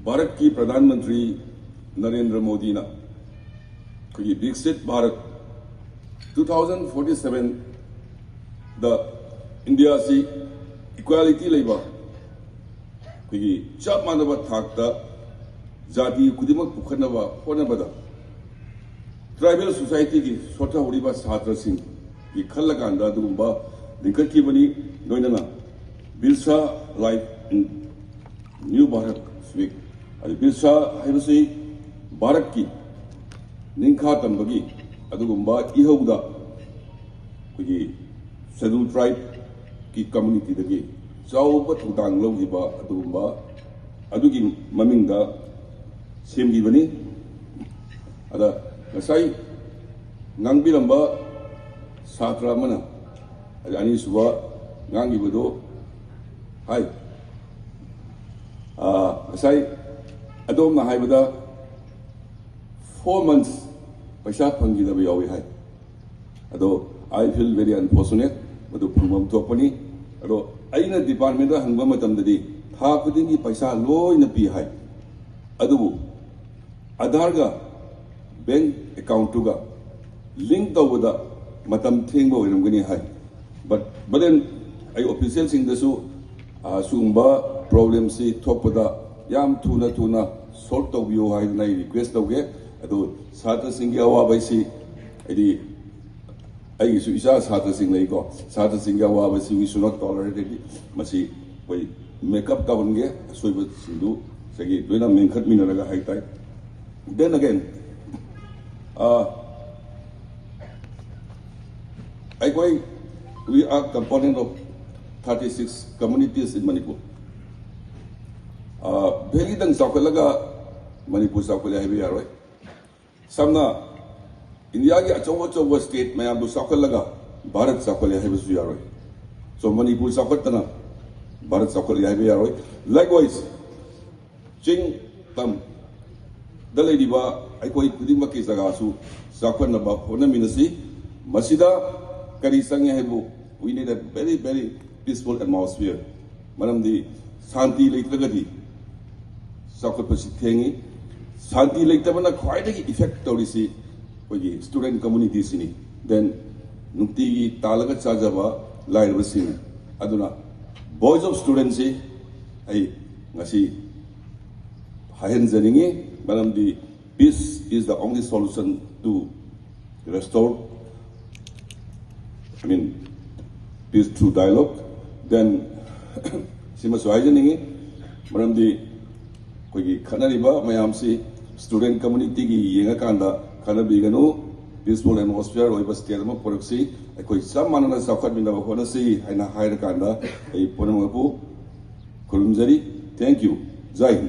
भारत की प्रधानमंत्री नरेंद्र मोदी ना कोई विकसित भारत 2047 द इंडिया से इक्वालिटी लेबा कोई चप मानव थाकता जाति खुदिमक पुखनबा होनबदा ट्राइबल सोसाइटी की सोटा होरिबा छात्र सिंह की खल्लकांदा दुगुंबा लिंकट की बनी लोइनना Birsa life in new Bharat स्वीक बिरसा है भारत की निखा तंबगी अदुगुंबा इहौदा कोई शेड्यूल ट्राइब की कम्युनिटी दगी चाउब थौदांग लौगिबा अदुगुंबा अदुगी ममिंगदा सेमगिबनी अदा नसाई ngangbiramba satra mana ani suba ngangibudo hai sai adom na haibada 4 months paisa phangi da yawi hai ado I feel very unfortunate adu phumam thopani ado aina department da hangba matam dadi tha khuding gi paisa loina pi hai adu Aadhaar ga bank account ga link tawda matam thengba oiramgani hai but then ai official sing da su sumba problem si thokpada yam thuna solve tawbiyo hai na request tawge ado satra sing ya wa bai si ai ai su isa satra sing lai ko satra sing ya wa bai si we should not tolerate it masi koi makeup ka bange soiba sindu sagi doina menkhat minaraga hai tai then again we are component of 36 communities in Manipur. Very dang saukalaga Manipur saukala heavy arroy. Samna India ki achawa state mayam do saukalaga Bharat saukala heavy su arroy. So Manipur saukatana Bharat saukala heavy arroy. Likewise, Ching Tam Dalai diba aikoi kudimba ki jagasu sakwan naba hona minasi masida kari sangye hebu we need a very peaceful atmosphere manam di shanti leitragadi sakwa pasi thengi shanti leitabana khwaidagi effect tawrisi kogi student community sini then nukti gi talaga chajaba lairba sin aduna boys of students si ai ngasi hahen janingi Madam, the peace is the only solution to restore, peace through dialogue. Then, Simas Wajaningi, Madam, the Kanariba, Mayamsi, student community, Yangakanda, Kanabigano, peaceful atmosphere, or Stelma, Poroxy, I could some man as Sakat in the Honasi, and a higher Kanda, a Ponamapu, Kurumzari. Thank you. Zai.